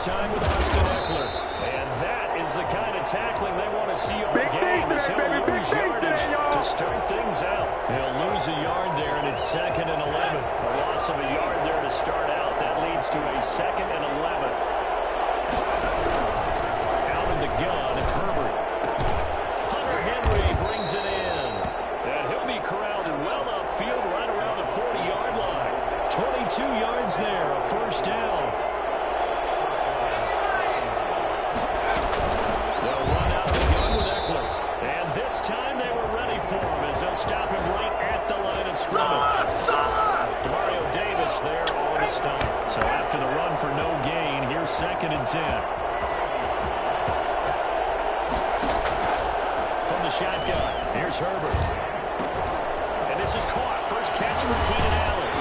time with Austin Eckler. And that is the kind of tackling they want to see all game, as he'll lose yardage to start things out. He'll lose a yard there, and it's 2nd and 11. A loss of a yard there to start out. That leads to a 2nd and 11. Out of the gun, Herbert. Hunter Henry brings it in. And he'll be corralled well upfield right around the 40-yard line. 22 yards there, a first down. They'll run out of the gun with Eckler. And this time they were ready for him as they'll stop him right at the line of scrimmage. Demario Davis there on the stop. So after the run for no gain, here's 2nd and 10. From the shotgun, here's Herbert. And this is caught. First catch for Keenan Allen.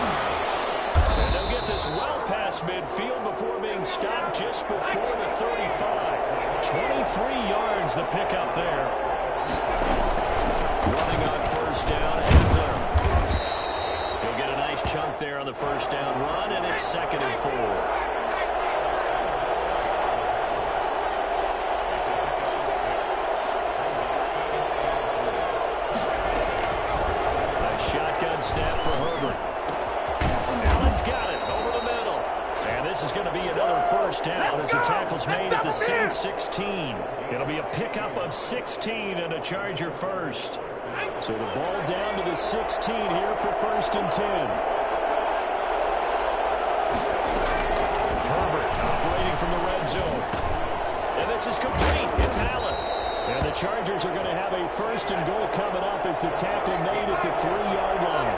And they'll get this well past midfield before being stopped just before the 35. 23 yards the pickup there. Running on first down. He'll get a nice chunk there on the first down run, and it's 2nd and 4. Shotgun snap for Herbert. Allen's got it over the middle. And this is going to be another first down as the tackle's made at the Saints 16. It'll be a pickup of 16 and a Charger first. So the ball down to the 16 here for 1st and 10. Herbert operating from the red zone. And this is complete. It's Allen. And the Chargers are going to have a 1st and goal coming up as the tackle made at the 3-yard line.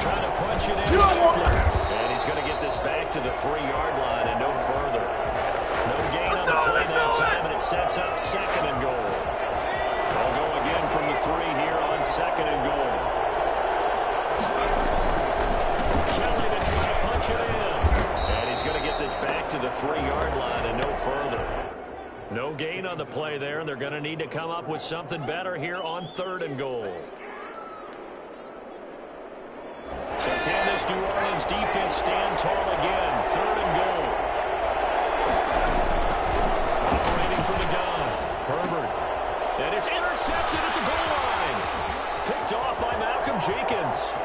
Trying to punch it in. And he's going to get this back to the 3-yard line and no further. No gain on the play that time, and it sets up 2nd and goal. They'll go again from the 3 here on 2nd and goal. Kelly to try to punch it in. And he's going to get this back to the 3-yard line and no further. No gain on the play there, and they're going to need to come up with something better here on 3rd and goal. So can this New Orleans defense stand tall again? 3rd and goal. Operating from the gun. Herbert. And it's intercepted at the goal line. Picked off by Malcolm Jenkins.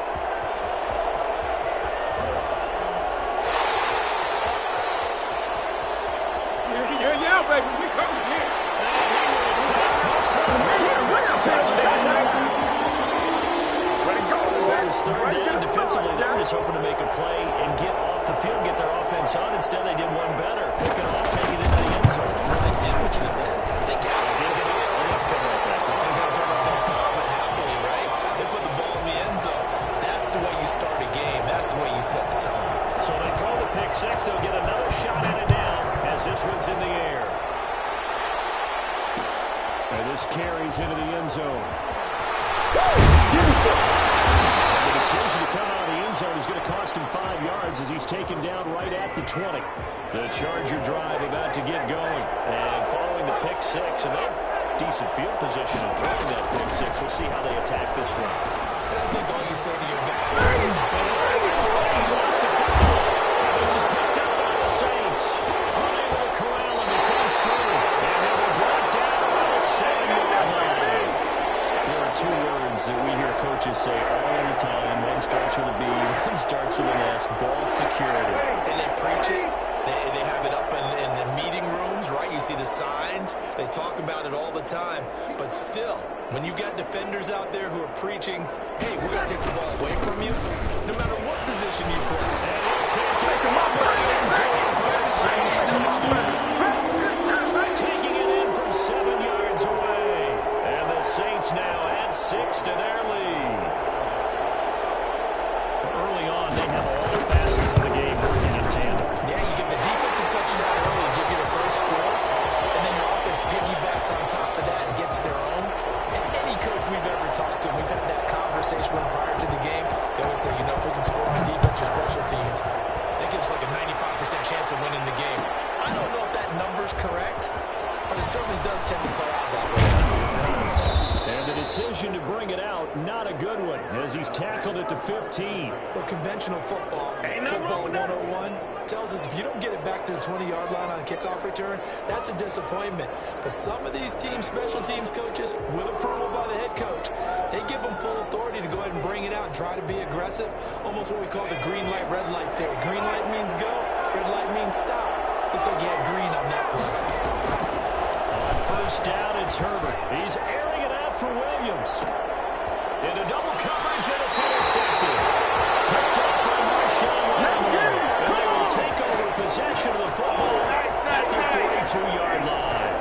Yeah, baby, we coming here. That's a touchdown. There's 3rd down defensively. They're just hoping to make a play and get off the field, get their offense on. Instead, they did one better. Pick it off, take it into the end zone. Well, they did what you said. They got it. Let's come right back. They're going to come right back calm and happily, right? They put the ball in the end zone. That's the way you start a game. That's the way you set the tone. So they throw the pick 6. They'll get another shot at it now as this one's in the air. And this carries into the end zone. And the decision to come out of the end zone is going to cost him 5 yards as he's taken down right at the 20. The Charger drive about to get going. And following the pick 6, and they have decent field position in throwing that pick 6. We'll see how they attack this one. I think all you say to your guys is, this is picked up by the Saints. Unable to corral him. He falls through. And they will brought down by the 7-yard line. There are 2 words that we hear coaches say all the time. One starts with a B, one starts with an S. Ball security. and they preach it. They have it up in the meeting rooms, right? You see the signs. They talk about it all the time. But still, when you got defenders out there who are preaching, hey, we're going to take the ball away from you, no matter what position you play. Taking it in from 7 yards away. And the Saints now add 6 to their lead. Early on, they have all the facets of the game working in tandem. Yeah, you get the defensive touchdown early, give you the first score, and then your offense piggybacks on top of that and gets their own. And any coach we've ever talked to, we've had that conversation with prior to the game, they always say, you know, if we can score on defense or special teams, that gives like a 95% chance of winning the game. I don't know if that number's correct, but it certainly does tend to play out that way. And it decision to bring it out, not a good one, as he's tackled at the 15. Well, conventional football 101, tells us if you don't get it back to the 20-yard line on a kickoff return, that's a disappointment. But some of these teams, special teams coaches, with approval by the head coach, they give them full authority to go ahead and bring it out and try to be aggressive. Almost what we call the green light, red light there. Green light means go, red light means stop. Looks like he had green on that play. On first down, it's Herbert. He's airing it out for Williams. Into double coverage, and it's intercepted. Picked up by Marshawn Lattimore. And they will take over possession of the football at the 42-yard line.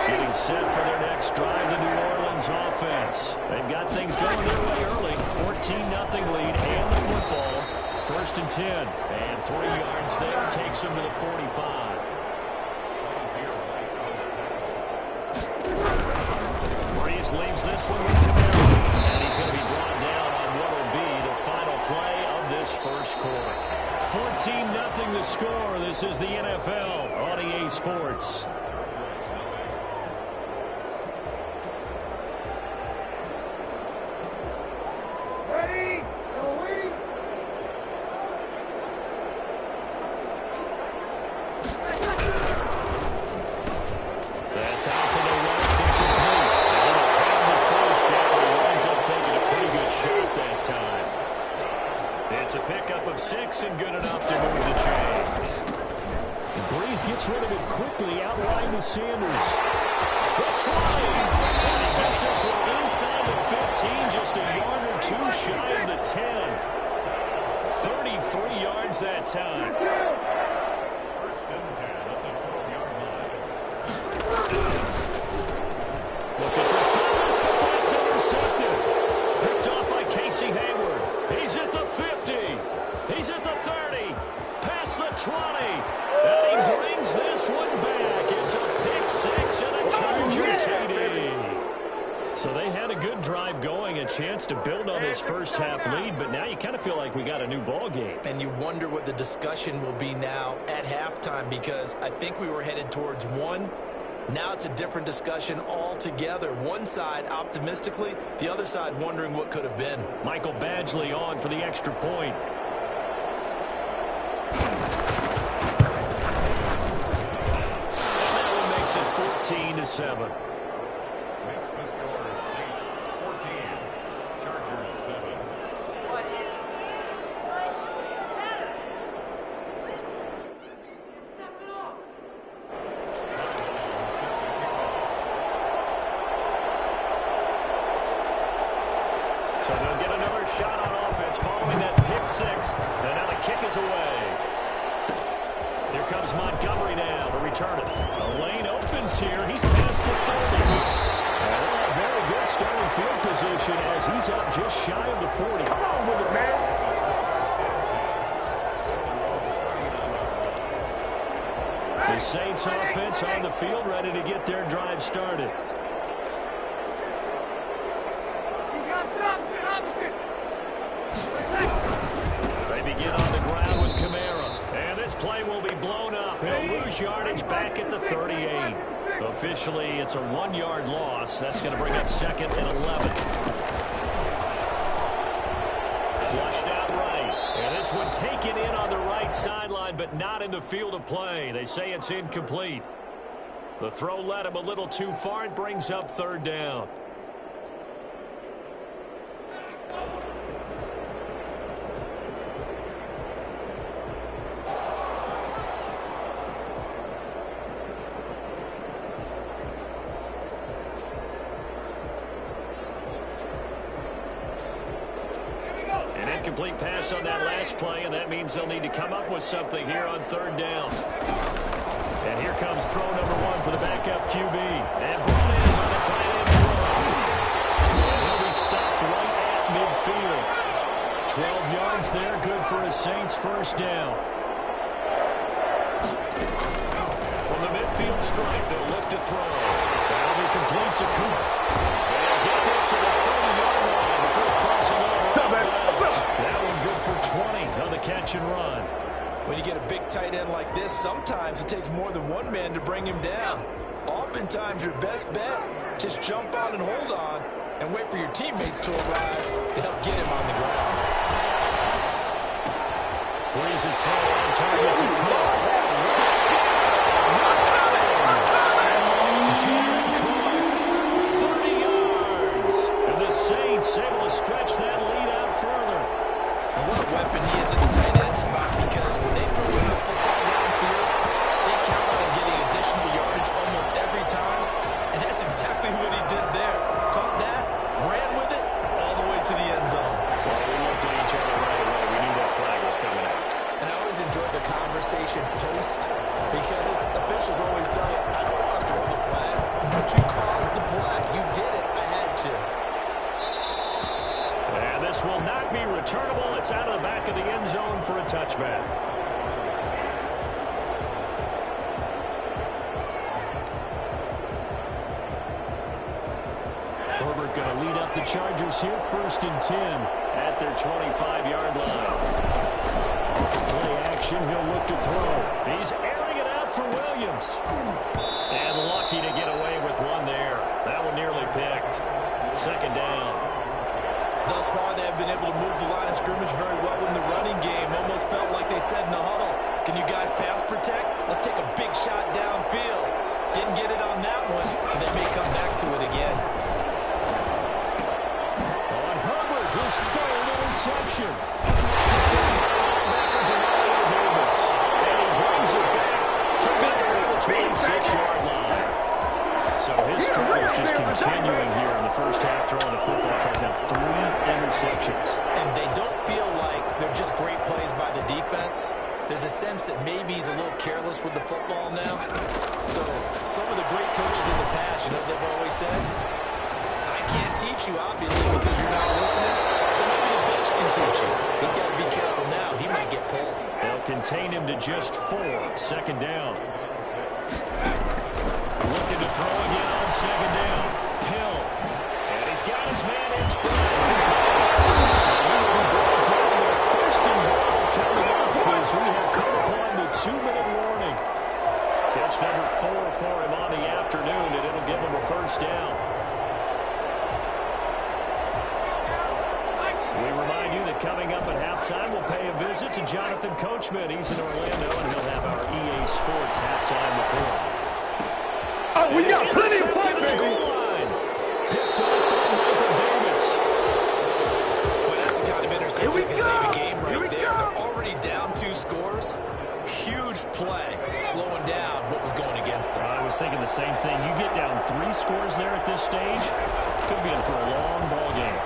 Getting set for their next drive, the New Orleans offense. They've got things going their way early. 14-0 lead and the football. First and 10. And 3 yards there takes them to the 45. Breeze leaves this one with Camaro. And he's going to be brought down on what will be the final play of this first quarter. 14-0 the score. This is the NFL on EA Sports. It's a pickup of 6 and good enough to move the chains. And Breeze gets rid of it quickly, outlined to Sanders. They're trying. And he gets this one inside the 15, just a yard or two shy of the 10. 33 yards that time. First and 10 at the 12-yard line. Looking for Thomas, but that's intercepted. Picked off by Casey Hayward. He's at the 50. He's at the 30. Past the 20. And he brings this one back. It's a pick 6 and a Charger TD. So they had a good drive going, a chance to build on this first half lead, but now you kind of feel like we got a new ball game. And you wonder what the discussion will be now at halftime, because I think we were headed towards one. Now it's a different discussion altogether. One side optimistically, the other side wondering what could have been. Michael Badgley on for the extra point. And that one makes it 14-7. Makes the score Saints 14, Chargers 7. So they'll get another shot on offense following that pick 6. And now the kick is away. Here comes Montgomery now to return it. The lane opens here. He's past the 30. And a very good starting field position as he's up just shy of the 40. Come on with it, man. The Saints offense on the field ready to get their drive started. They begin on the ground with Camaro. And this play will be blown up. He'll lose yardage back at the 38. Officially, it's a 1-yard loss. That's going to bring up second and 11. Flushed out right. And this one taken in on the right sideline, but not in the field of play. They say it's incomplete. The throw led him a little too far. It brings up third down. Incomplete pass on that last play, and that means they'll need to come up with something here on third down. And here comes throw number 1 for the backup QB. And brought in on the tight end run. And he'll be stopped right at midfield. 12 yards there, good for a Saints first down. From the midfield strike, they'll look to throw. That'll be complete to Cooper. And they'll get this to the 30-yard line before crossing over. That one good for 20 on the catch and run. When you get a big tight end like this, sometimes it takes more than one man to bring him down. Oftentimes, your best bet, just jump on and hold on. and wait for your teammates to arrive to help get him on the ground. Breezes throw on target to Cook. Jared Cook, 30 yards. And the Saints able to stretch that lead out further. And what a weapon he is at the tight end spot, because when they throw in the football downfield, they count on getting additional yardage almost every time. And that's exactly what he did there. Caught that, ran with it, all the way to the end zone. Well, we looked at each other right away. We knew that flag was coming out. And I always enjoy the conversation post, because officials always tell you, I don't want to throw the flag, but you caused the play. You did it. I had to. And this will not be returnable. It's out of the back of the end zone for a touchback. Herbert going to lead up the Chargers here, 1st and 10 at their 25-yard line. Off the play action, he'll look to throw. He's airing it out for Williams. And lucky to get away with one there. That one nearly picked. 2nd down. Thus far, they have been able to move the line of scrimmage very well in the running game. Almost felt like they said in the huddle, can you guys pass protect? Let's take a big shot downfield. Didn't get it on that one, but they may come back to it again. On Herbert, his 3rd interception. Linebacker Demario Davis. And he brings it back to the 26-yard line. So his struggles just continuing here in the first half, throwing the football, trying out 3 interceptions. And they don't feel like they're just great plays by the defense. There's a sense that maybe he's a little careless with the football now. So some of the great coaches in the past, you know, they've always said, I can't teach you, obviously, because you're not listening. So maybe the bench can teach you. He's got to be careful now. He might get pulled. They'll contain him to just 4. 2nd down. Looking to throw again on 2nd down. Hill. And he's got his man in stride. First and goal coming up as we have come upon the 2-minute warning. Catch number 4 for him on the afternoon, and it'll give him a 1st down. We remind you that coming up at halftime, we'll pay a visit to Jonathan Coachman. He's in Orlando, and he'll have our EA Sports halftime report. Oh, we got plenty of fun, baby. Picked up by Michael Davis. Boy, that's the kind of interception that can save a game right there. They're already down 2 scores. Huge play, slowing down what was going against them. I was thinking the same thing. You get down 3 scores there at this stage, could be in for a long ball game.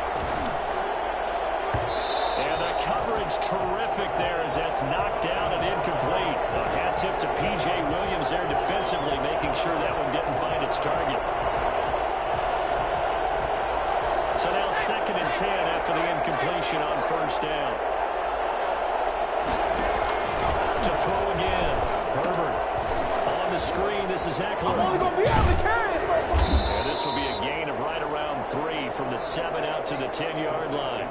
And the coverage terrific there as that's knocked down and incomplete. A hat tip to P.J. Williams there defensively, making sure that one didn't find its target. So now 2nd and 10 after the incompletion on 1st down. To throw again. Herbert on the screen. This is Eckler. I'm only going to be able to carry it. And this will be a gain of right around 3 from the 7 out to the 10-yard line.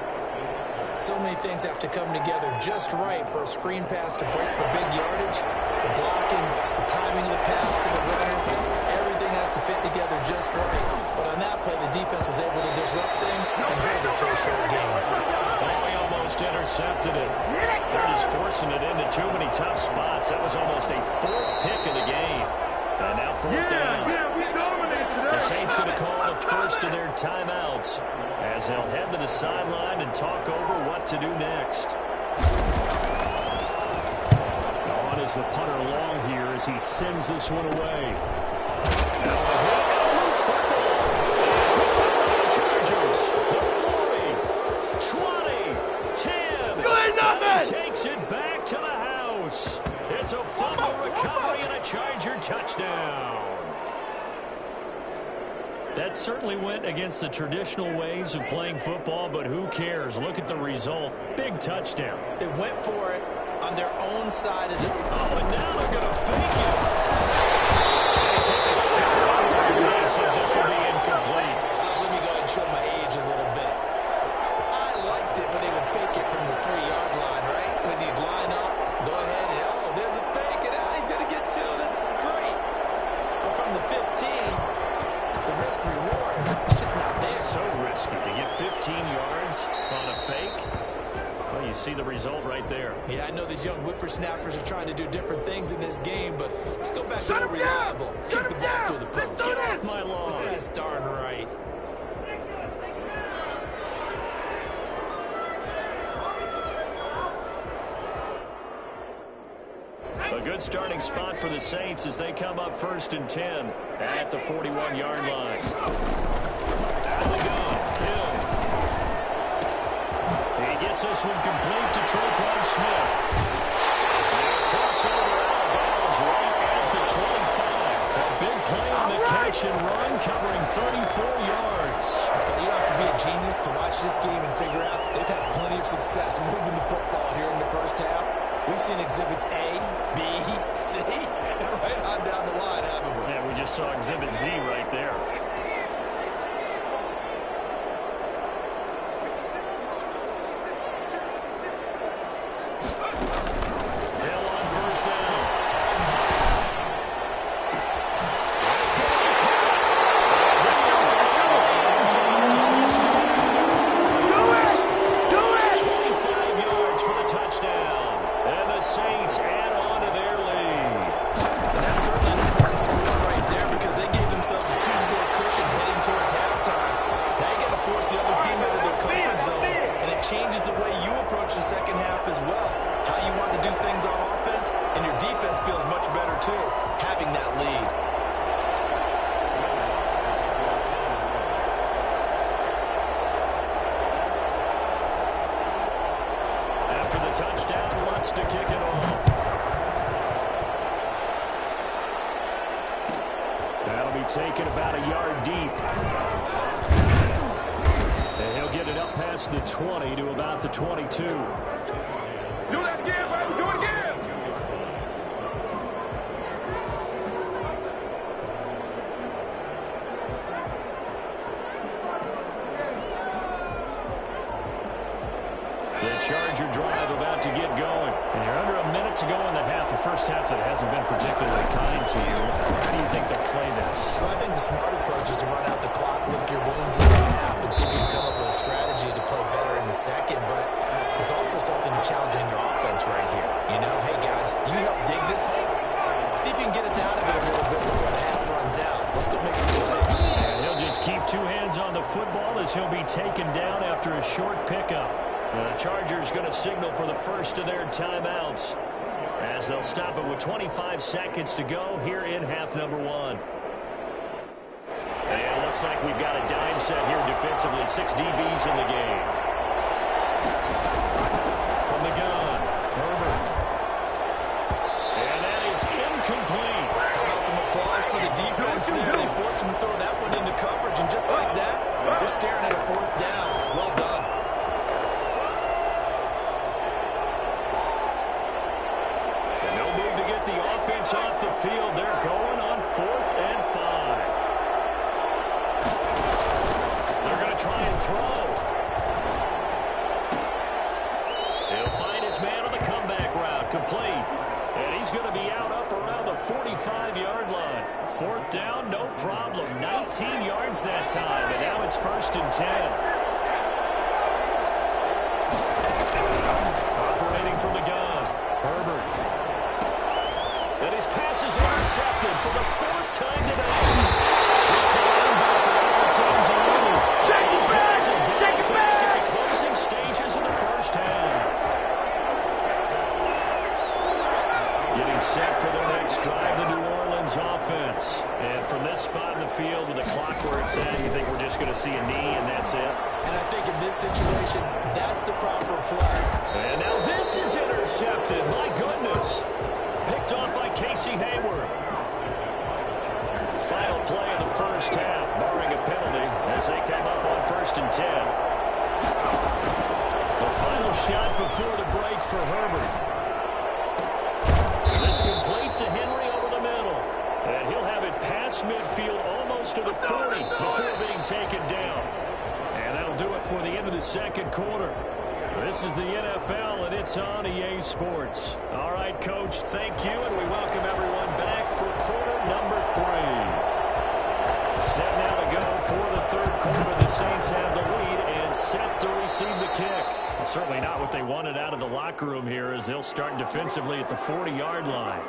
So many things have to come together just right for a screen pass to break for big yardage. The blocking, the timing of the pass to the runner, everything has to fit together just right. But on that play, the defense was able to disrupt things and hold it to a short game. Oh, he almost intercepted it. They're just forcing it into too many tough spots. That was almost a 4th pick of the game. And now 4th down. We dominate today. The Saints going to call the first of their timeouts as they'll head to the sideline and talk over what to do next. On is the punter long here as he sends this one away. Loose football. Picked up by the Chargers. The 40, 20, 10. You ain't nothing. And he takes it back to the house. It's a fumble recovery and a Charger touchdown. That certainly went against the traditional ways of playing football, but who cares? Look at the result. Big touchdown. They went for it on their own side of the... Oh, and now they're going to fake it. And he takes a shot and says this will be incomplete. Let me go ahead and show my age a little bit. I liked it when they would fake it from the 3-yard line, right? When they'd line up, go ahead and, oh, there's a fake, and he's going to get 2. That's great. But from the 15... the risk reward, it's just not there. So risky to get 15 yards on a fake. Well, you see the result right there. Yeah, I know these young whippersnappers are trying to do different things in this game, but let's go back to more reliable. Kick the ball through the post. Get off my lawn. That's darn right. A good starting spot for the Saints as they come up 1st and 10 at the 41-yard line. Out they go. Hill. He gets this one complete to Tre'Quan Smith. And a crossover out of bounds right at the 25. A big play on the catch and run covering 34 yards. You don't have to be a genius to watch this game and figure out they've had plenty of success moving the football here in the first half. We've seen exhibits A, B, C, and right on down the line, haven't we? Yeah, we just saw exhibit Z right there. Hill on 1st down. That's going to be caught. Do it! 25 yards for the touchdown. And the Saints add on to their lead. And that's certainly an important score right there because they gave themselves a 2-score cushion heading towards halftime. Now you got to force the other team into their comfort zone, and it changes the way you approach the second half as well. How you want to do things on offense, and your defense feels much better too, having that lead. After the touchdown, wants to kick it off. That'll be taken about a yard deep. And he'll get it up past the 20 to about the 22. Do that again, baby. Do it again. The Charger drive about to get going. And you're under a minute to go in the half. The first half that hasn't been particularly kind to you. How do you think they'll play this? Well, I think the smart approach is to run out the clock, lick your wounds in the half, and see if you can come up with a strategy to play better in the second. But there's also something challenging your offense right here. You know, hey, guys, you help dig this hole. See if you can get us out of it a little bit before the half runs out. Let's go make some plays. And he'll just keep 2 hands on the football as he'll be taken down after a short pickup. The Chargers going to signal for the first of their timeouts as they'll stop it with 25 seconds to go here in half number 1. And it looks like we've got a dime set here defensively. 6 DBs in the game. From the gun, Herbert. And that is incomplete. How about some applause for the defense there? They forced him to throw that one into coverage, and just like that, they're staring at a 4th down. Well done. And no move to get the offense off the field. They're going on 4th and 5. They're going to try and throw. He'll find his man on the comeback route, complete. And he's going to be out up around the 45-yard line. 4th down, no problem. 19 yards that time, and now it's 1st and 10. Operating from the gun, Herbert. And his pass is intercepted for the 4th time today. It's the linebacker out of his own. Shake it back! Shake it back! At the closing stages of the first half. Getting set for their next drive, the New Orleans offense. And from this spot in the field with the clock where it's at, you think we're just going to see a knee and that's it? And I think in this situation, that's the proper play. And now this is intercepted. My goodness. Picked off by Casey Hayward. Final play of the first half, barring a penalty, as they come up on 1st and 10. The final shot before the break for Herbert. This complete to Henry over the middle. And he'll have it past midfield almost to the 40 before being taken down. And that'll do it for the end of the second quarter. This is the NFL, and it's on EA Sports. All right, Coach, thank you, and we welcome everyone back for quarter number 3. Set now to go for the third quarter. The Saints kick. Certainly not what they wanted out of the locker room here, as they'll start defensively at the 40-yard line.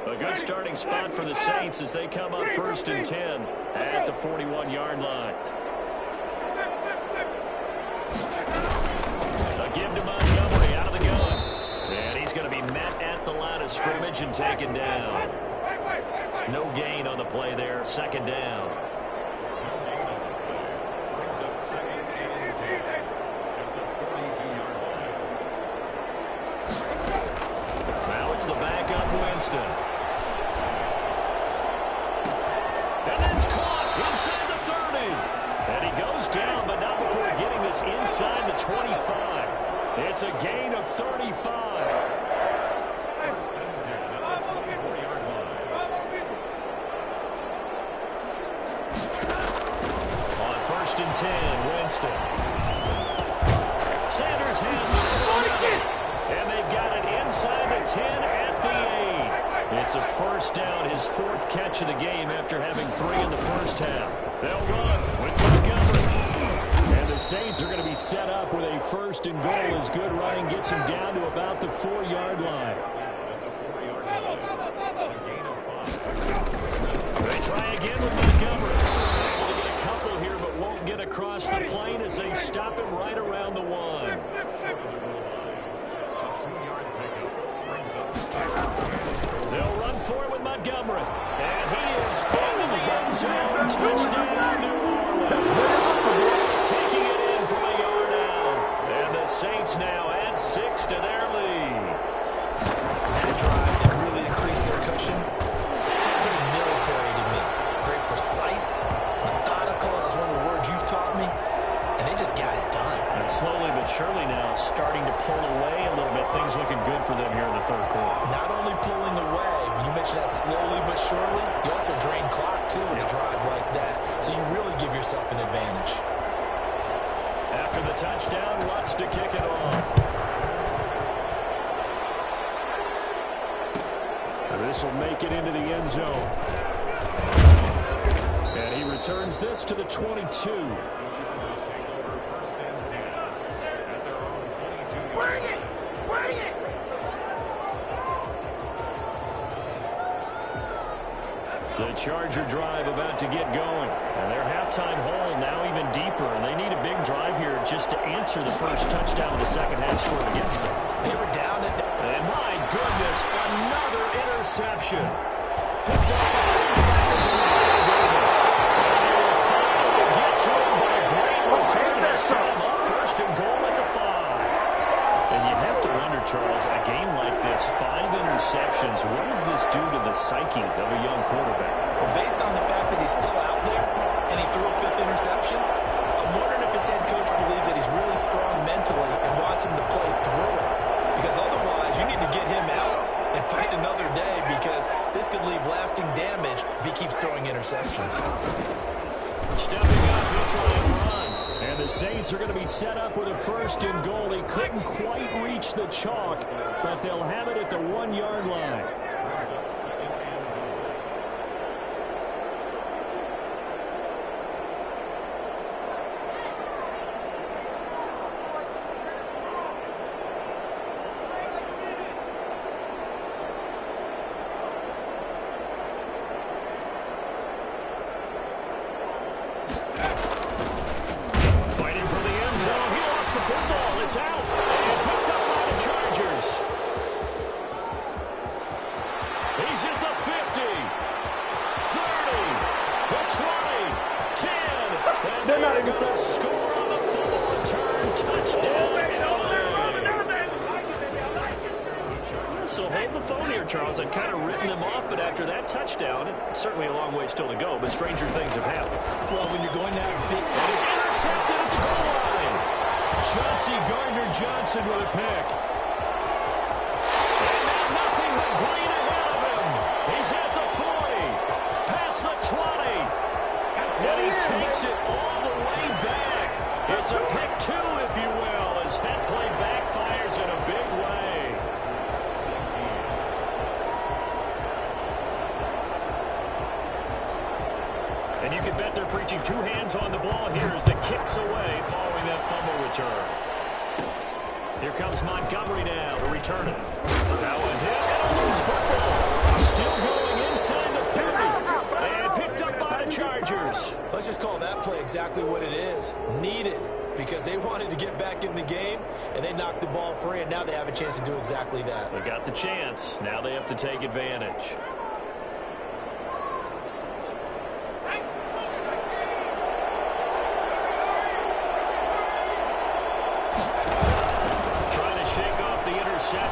A good starting spot for the Saints as they come up 1st and 10 at the 41-yard line. A give to Montgomery out of the gun. And he's going to be met at the line of scrimmage and taken down. No gain on the play there. 2nd down. Brings up 2nd and 10 at the 42-yard line. Now it's the backup Winston. And that's caught inside the 30. And he goes down, but not before getting this inside the 25. It's a gain of 35. 1st and 10 at the 24-yard line. On 1st and 10, Winston. Sanders has it. And they've got it inside the 10 at the 8. It's a 1st down, his 4th catch of the game after having 3 in the 1st half. They'll run with Montgomery. And the Saints are going to be set up with a 1st and goal as good running gets him down to about the 4-yard line. They try again with Montgomery. Able to get a couple here, but won't get across the plane as they stop him right around the 1. They'll run for it with Montgomery. And he is into the end zone. Touchdown, New Orleans. Taking it in from a yard out. And the Saints now add 6 to their lead. That drive that really increased their cushion. Felt very military to me. Very precise, methodical. That's one of the words you've taught me. And they just got it done. And slowly but surely now starting to pull away a little bit. Things looking good for them here in the 3rd quarter. Not only pulling away, but you mentioned that slowly but surely, you also drain clock, too, with a drive like that. So you really give yourself an advantage. After the touchdown, Lutz to kick it off. And this will make it into the end zone. And he returns this to the 22. The Charger drive about to get going. And their halftime hole now even deeper. And they need a big drive here just to answer the 1st touchdown of the 2nd half scored against them. They were down at the... And my goodness, another interception. Picked up by Davis. And they will finally get to him by a great return. They set him up 1st and goal at the 5. And you have to wonder, Charles, a game like this, 5 interceptions, what does this do to the psyche of a young quarterback? Well, based on the fact that he's still out there and he threw a 5th interception, I'm wondering if his head coach believes that he's really strong mentally and wants him to play through it. Because otherwise, you need to get him out and fight another day, because this could leave lasting damage if he keeps throwing interceptions. Stepping up, he'll try and run. And the Saints are going to be set up with a 1st and goal. They couldn't quite reach the chalk, but they'll have it at the 1-yard line. It's out and picked up by the Chargers. He's at the 50, 30, the 20, 10. They're not even the score on the full return touchdown. So hold the phone here, Charles. I've kind of written them off, but after that touchdown, it's certainly a long way still to go, but stranger things have happened. Well, when you're going down big... And it's intercepted at the goal line. Chauncey Gardner-Johnson with a pick. And now nothing but green ahead of him. He's at the 40, past the 20. And he takes it all the way back. It's a pick two, if you will, as head play backfires in a big way. And you can bet they're preaching two hands on the ball here as the kick's away following that fumble return. Here comes Montgomery now to return it. Now a hit and a loose football. Still going inside the 30. And picked up by the Chargers. Let's just call that play exactly what it is. Needed, because they wanted to get back in the game, and they knocked the ball free, and now they have a chance to do exactly that. They got the chance. Now they have to take advantage.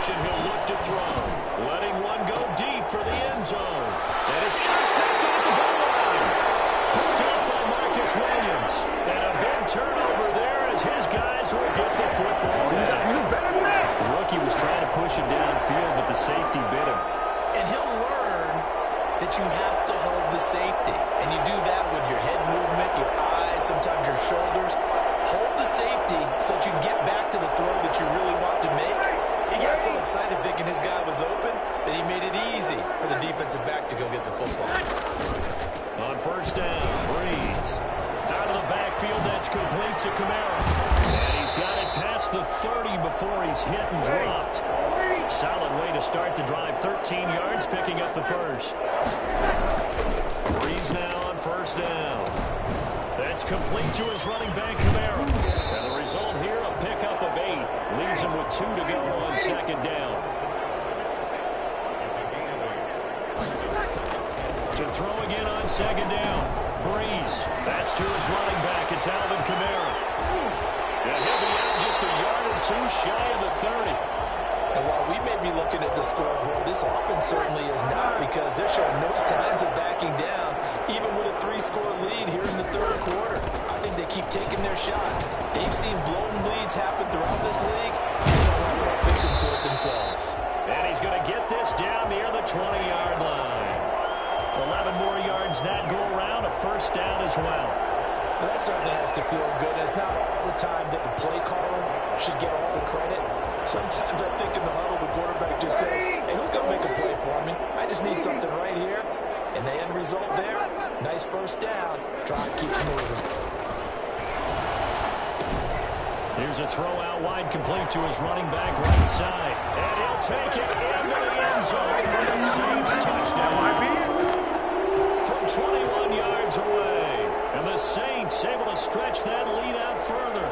He'll look to throw, letting one go deep for the end zone. And it's intercepted at the goal line. Picked up by Marcus Williams. And a big turnover there as his guys will get the football back. The rookie was trying to push it downfield, but the safety bit him. And he'll learn that you have to hold the safety. And you do that with your head movement, your eyes, sometimes your shoulders. Hold the safety so that you get back to the throw that you really want to make. He got so excited thinking his guy was open that he made it easy for the defensive back to go get the football. On first down, Breeze. Out of the backfield, that's complete to Kamara. And he's got it past the 30 before he's hit and dropped. Solid way to start the drive. 13 yards, picking up the first. Breeze now on first down. That's complete to his running back, Kamara. And the result here, a pickup of 8. Leaves him with 2 to go on second down. To throw again on second down. Breeze. That's to his running back. It's Alvin Kamara. And he'll be out just a yard or 2 shy of the 30. And while we may be looking at the scoreboard, this offense certainly is not, because they're showing no signs of backing down, even with a 3-score lead here in the third quarter. I think they keep taking their shots. They've seen blown leads happen throughout this league. They don't want to pick them to it themselves. And he's going to get this down near the 20-yard line. 11 more yards that go around, a first down as well. Well, that certainly has to feel good. It's not all the time that the play caller should get all the credit. Sometimes I think in the huddle, the quarterback just says, hey, who's going to make a play for me? I just need something right here. And the end result there, nice first down. Drive keeps moving. Here's a throw out wide, complete to his running back right side. And he'll take it into the end zone for the Saints touchdown. From 21 yards away. And the Saints able to stretch that lead out further.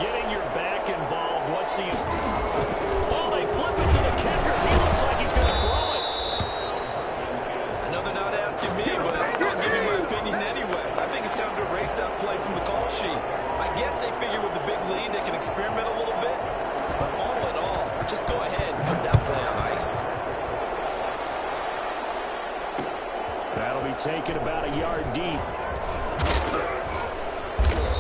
Getting your back involved. What's the... Oh, they flip it to the kicker. He looks like he's going to throw it. I know they're not asking me, but I'll give you my opinion anyway. I think it's time to erase that play from the call sheet. I guess they figure with the big lead they can experiment a little bit. But all in all, just go ahead and put that play on ice. That'll be taken about a yard deep.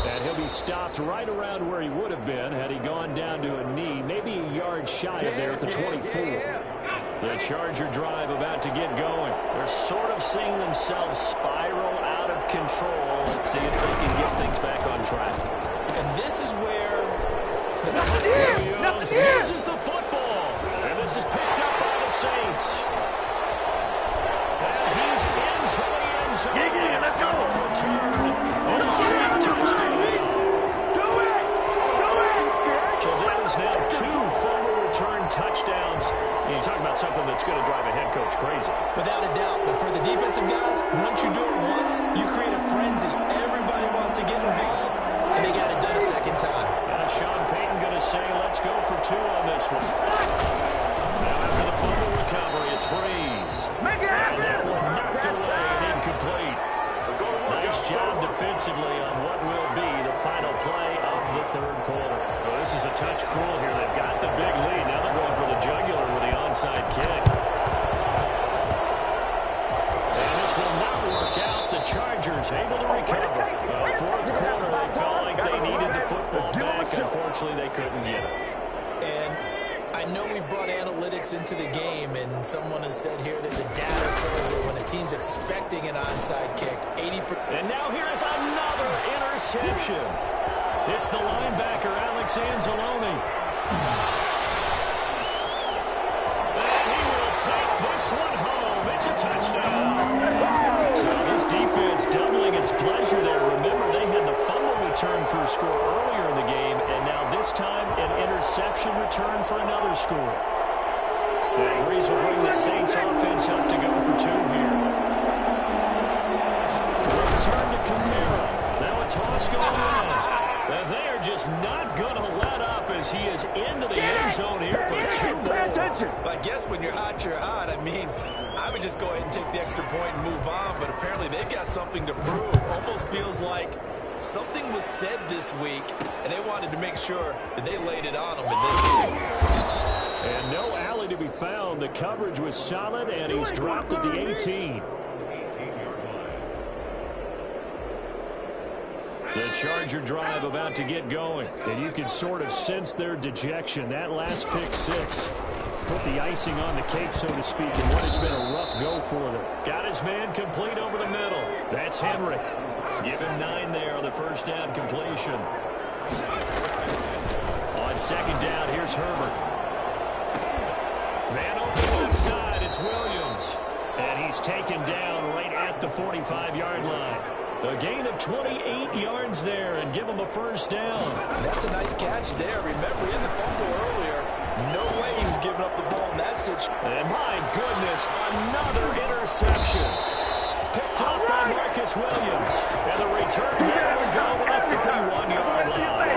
And he'll be stopped right around where he would have been had he gone down to a knee, maybe a yard shy of there at the 24. The Charger drive about to get going. They're sort of seeing themselves spiral out of control. Let's see if they can get things back on track. And this is where the Williams loses the football. And this is picked up by the Saints. And he's into the end zone. Let's go. Return. On a safe touchdown. So that is now 2 fumble return touchdowns. And you talk about something that's going to drive a head coach crazy. Without a doubt. But for the defensive guys, once you do it once, you create a frenzy. Everybody wants to get involved, and they got it done a second time. Sean Payton going to say, let's go for 2 on this one. Now after the fumble recovery, it's Breeze. And that one knocked away and incomplete. Nice job defensively on what will be the final play of the third quarter. Well, this is a touch cruel here. They've got the big lead. Now they're going for the jugular with the onside kick. And this will not work out. The Chargers able to recover. Fourth quarter, they felt like they needed to football back. Unfortunately, they couldn't get it. And I know we brought analytics into the game, and someone has said here that the data says that when a team's expecting an onside kick, 80%. And now here's another interception. It's the linebacker, Alex Anzalone. And he will take this one home. It's a touchdown. So this defense doubling its pleasure there. Remember, they had the fumble return for a score earlier in the game, and now this time an interception return for another score. And Breeze will bring the Saints offense up to go for 2 here. Return to Kamara. Now a toss going left. And they are just not going to let up as he is into the end zone here for 2 more. I guess when you're hot, you're hot. I mean, I would just go ahead and take the extra point and move on, but apparently they've got something to prove. Almost feels like something was said this week, and they wanted to make sure that they laid it on them in this game. And no alley to be found. The coverage was solid, and he's dropped at the 18. The Charger drive about to get going, and you can sort of sense their dejection. That last pick 6 put the icing on the cake, so to speak, in what has been a rough go for them. Got his man complete over the middle. That's Henry. Give him 9 there on the first down completion. On second down, here's Herbert. Man over the left side, it's Williams. And he's taken down right at the 45-yard line. A gain of 28 yards there and give him a first down. That's a nice catch there. Remember, he had the fumble earlier. No way he was giving up the ball in that situation. And my goodness, another interception. Picked up by Marcus Williams. And the return there would go to the 31-yard line.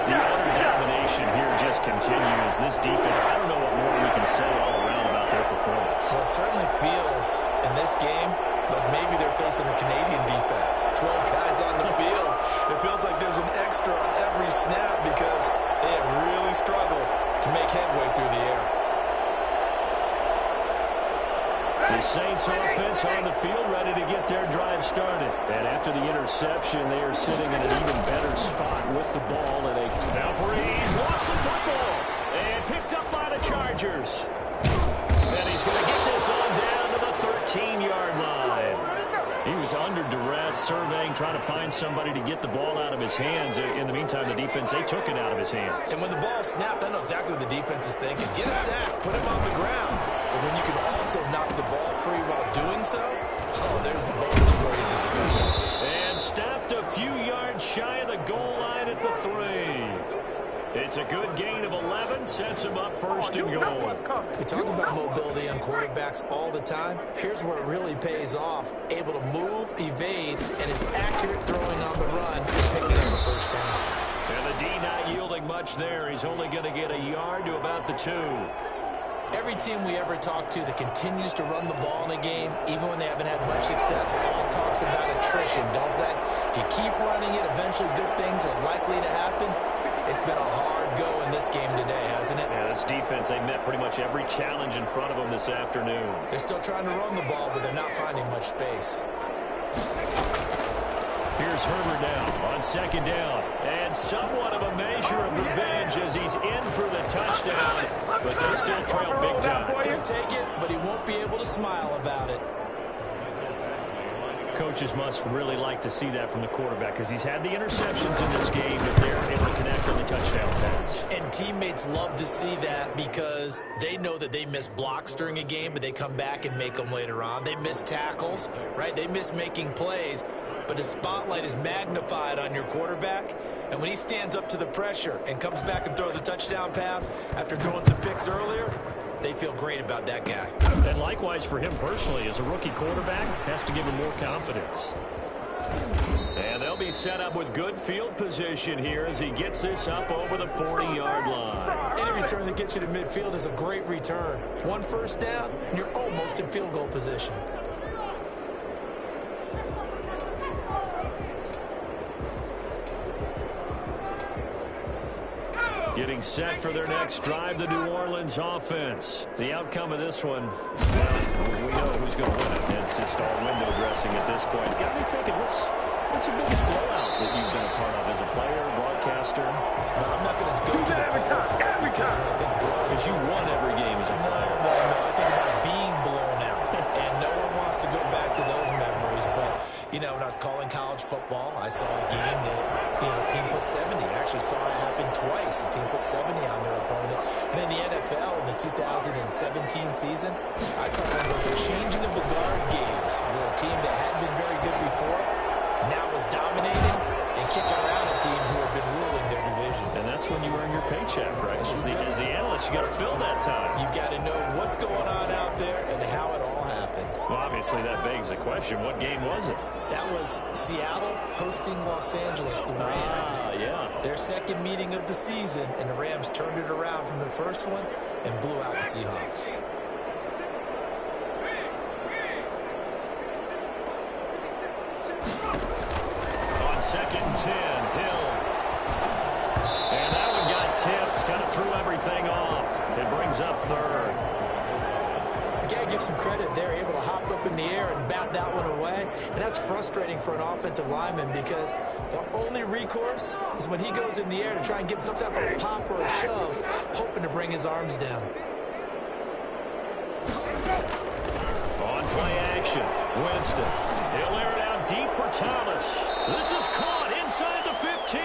The utter domination here just continues. This defense, I don't know what more we can say all around about their performance. Well, it certainly feels in this game like maybe they're facing a Canadian defense. 12 guys on the field. It feels like there's an extra on every snap because they have really struggled to make headway through the air. The Saints offense on the field ready to get their drive started. And after the interception, they are sitting in an even better spot with the ball. And now Breeze lost the football and picked up by the Chargers. And he's going to get this on down to the 13-yard line. He was under duress, surveying, trying to find somebody to get the ball out of his hands. In the meantime, the defense, they took it out of his hands. And when the ball snapped, I know exactly what the defense is thinking. Get a sack, put him on the ground. But when you can also knock the ball free while doing so, oh, there's the bonus for you as a defender. And stopped a few yards shy of the goal line at the 3. It's a good gain of 11, sets him up first and goal. We talk about mobility on quarterbacks all the time. Here's where it really pays off. Able to move, evade, and is accurate throwing on the run and picking up the first down. And the D not yielding much there. He's only going to get a yard to about the 2. Every team we ever talk to that continues to run the ball in a game, even when they haven't had much success, all talks about attrition, don't they? If you keep running it, eventually good things are likely to happen. It's been a hard go in this game today, hasn't it? Yeah, this defense, they met pretty much every challenge in front of them this afternoon. They're still trying to run the ball, but they're not finding much space. Here's Herbert now on second down. And somewhat of a measure of revenge as he's in for the touchdown. But they still trail big time. Could take it, but he won't be able to smile about it. Coaches must really like to see that from the quarterback because he's had the interceptions in this game, but they're able to connect on the touchdown pass. And teammates love to see that because they know that they miss blocks during a game, but they come back and make them later on. They miss tackles, right? They miss making plays, but the spotlight is magnified on your quarterback. And when he stands up to the pressure and comes back and throws a touchdown pass after throwing some picks earlier, they feel great about that guy. And likewise for him personally, as a rookie quarterback, has to give him more confidence. And they'll be set up with good field position here as he gets this up over the 40-yard line. Any return that gets you to midfield is a great return. One first down, and you're almost in field goal position. Getting set for their next drive, the New Orleans offense. The outcome of this one, well, we know who's going to win it. It's just all window dressing at this point. Got me thinking, What's the biggest blowout that you've been a part of as a player, broadcaster? Well, I'm not going to go to the player Because you won every game as a player. No. I think about being blown out, and no one wants to go back to those memories. But, you know, when I was calling college football, I saw a game that, you know, a team put 70. I actually saw it happen twice. A team put 70 on their opponent. And in the NFL, in the 2017 season, I saw one of those changing of the guard games where a team that hadn't been very good before now was dominating and kicking around a team who had been ruling their division. And that's when you earn your paycheck, right? As the analyst, you got to fill that time. You've got to know what's going on out there and how it all happened. Well, obviously, that begs the question, what game was it? That was Seattle hosting Los Angeles, the Rams. Yeah. Their second meeting of the season, and the Rams turned it around from their first one and blew out the Seahawks. On 2nd and 10, Hill. And that one got tipped, kind of threw everything off. It brings up 3rd. You got to give some credit. They're able to hop up in the air and bat that one away. And that's frustrating for an offensive lineman because the only recourse is when he goes in the air to try and give some type of a pop or a shove, hoping to bring his arms down. On play action, Winston. He'll air it out deep for Thomas. This is caught inside the 15.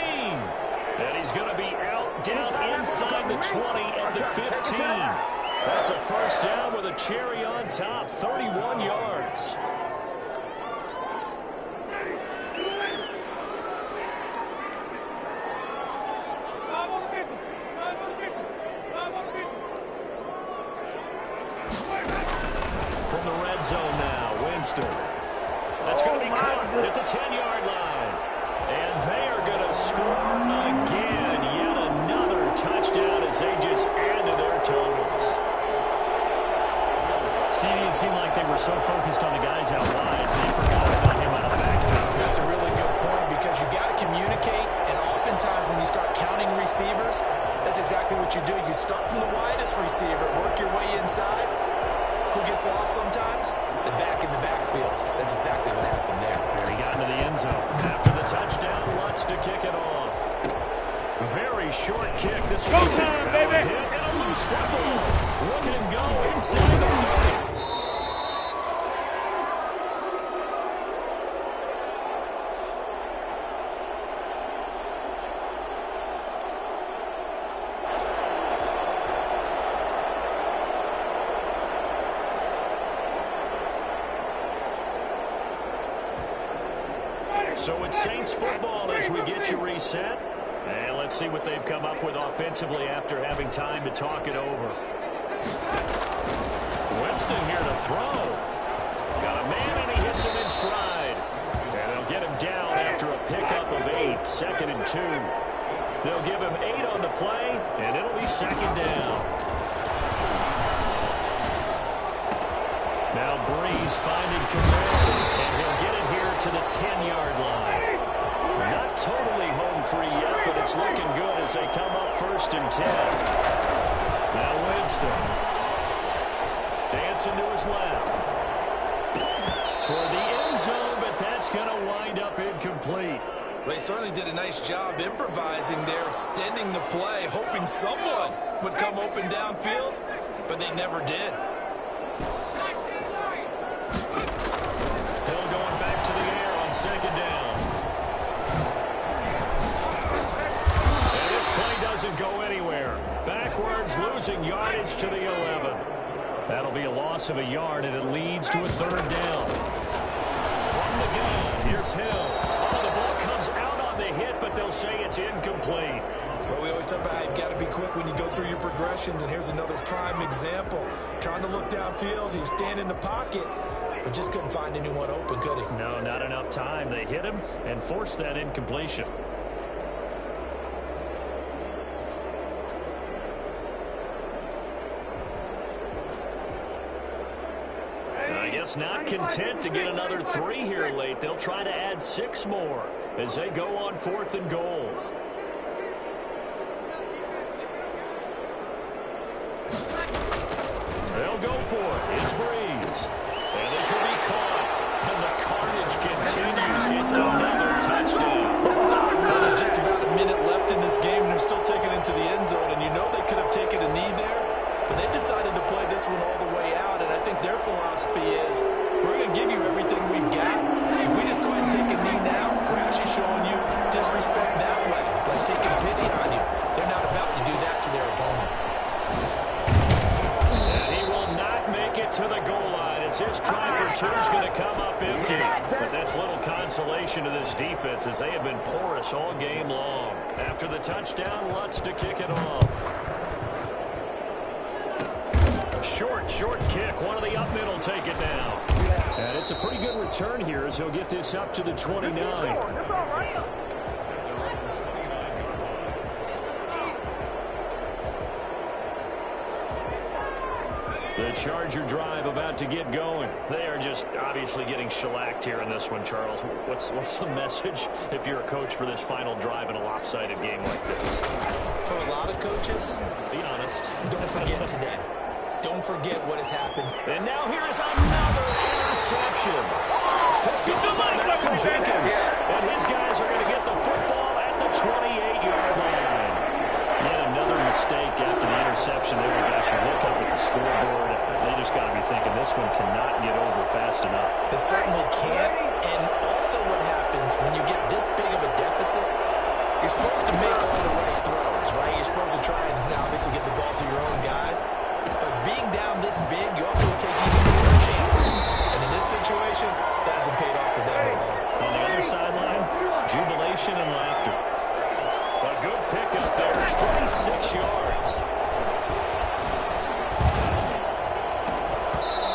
And he's going to be out down inside the 20 at the 15. That's a first down with a cherry on top, 31 yards. From the red zone now, Winston. That's going to be caught at the 10-yard line. And they are going to score again. Yet another touchdown as they just add to their totals. See, it seemed like they were so focused on the guys out wide, they forgot about him out of the backfield. That's a really good point because you got to communicate, and oftentimes when you start counting receivers, that's exactly what you do. You start from the widest receiver, work your way inside. Who gets lost sometimes? The back in the backfield. That's exactly what happened there. And he got into the end zone. After the touchdown, Lutz to kick it off. Very short kick. This Go time, baby! Hit and a loose football. Look at him go inside the 30. So it's Saints football as we get you reset. And let's see what they've come up with offensively after having time to talk it over. Winston here to throw. Got a man and he hits him in stride. And they'll get him down after a pickup of 8, 2nd and 2. They'll give him 8 on the play, and it'll be 2nd down. Now Breeze finding Kamara, and he'll get it here to the 10-yard line. Not totally home free yet, but it's looking good as they come up 1st and 10. Now Winston dancing to his left. Toward the end zone, but that's going to wind up incomplete. They certainly did a nice job improvising there, extending the play, hoping someone would come open downfield, but they never did. Hill going back to the air on 2nd down. And this play doesn't go anywhere. Backwards, losing yardage to the 11. That'll be a loss of a yard, and it leads to a 3rd down. From the gun, here's Hill. Oh, the ball comes out on the hit, but they'll say it's incomplete. Well, we always talk about how you've got to be quick when you go through your progressions, and here's another prime example. Trying to look downfield, he was standing in the pocket, but just couldn't find anyone open, could he? No, not enough time. They hit him and forced that incompletion. I guess not content to get another 3 here late. They'll try to add 6 more as they go on 4th and goal. They'll go for it. It's Breeze. And this will be caught. And the carnage continues. It's another consolation to this defense as they have been porous all game long. After the touchdown, Lutz to kick it off. Short kick. One of the up middle take it now. And it's a pretty good return here as he'll get this up to the 29. It's all right. The Charger drive about to get going. They are just obviously getting shellacked here in this one, Charles. What's the message if you're a coach for this final drive in a lopsided game like this? For a lot of coaches, be honest. Don't forget today. Don't forget what has happened. And now here is another interception. Picked off by Malcolm Jenkins. And his guys are going to get the football at the 28-yard line. Yet another mistake after the interception there. Gosh, you look up at the scoreboard. They just got to be thinking this one cannot get over fast enough. It certainly can't. And also what happens when you get this big of a deficit, you're supposed to make all the right throws, right? You're supposed to try and obviously get the ball to your own guys. But being down this big, you also take even more chances. And in this situation, that hasn't paid off for them at all. On the other sideline, jubilation and laughter. A good pickup there, 26 yards.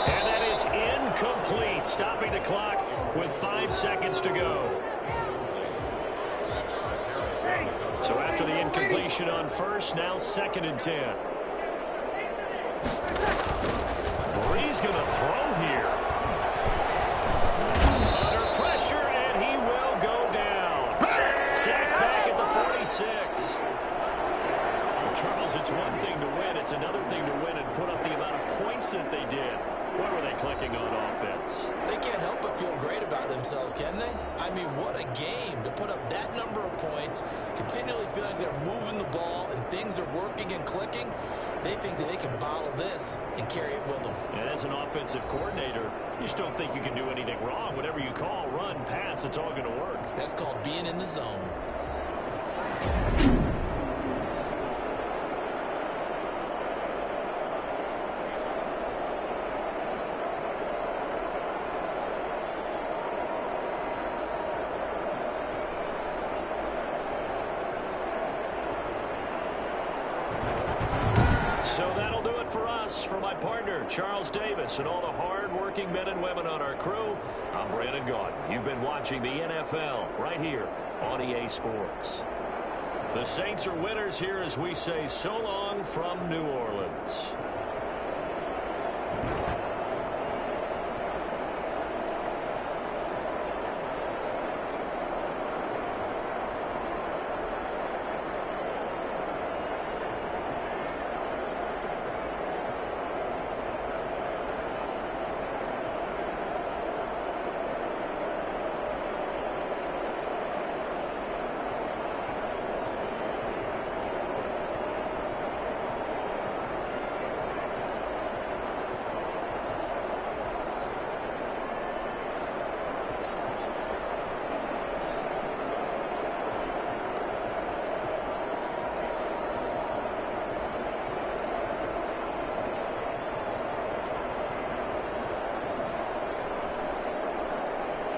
And that is incomplete, stopping the clock with 5 seconds to go. So after the incompletion on first, now 2nd and 10. Bree's going to throw here. Under pressure, and he will go down. Sacked back at the 46. Well, Charles, it's one thing to win. It's another thing to win and put up the amount of points that they did. What were they clicking on offense? They can't help but feel great about themselves, can they? I mean, what a game to put up that number of points, continually feel like they're moving the ball and things are working and clicking. They think that they can bottle this and carry it with them. And as an offensive coordinator, you just don't think you can do anything wrong. Whatever you call, run, pass, it's all going to work. That's called being in the zone. So that'll do it for us. For my partner, Charles Davis, and all the hard-working men and women on our crew, I'm Brandon Gaudin. You've been watching the NFL right here on EA Sports. The Saints are winners here as we say so long from New Orleans.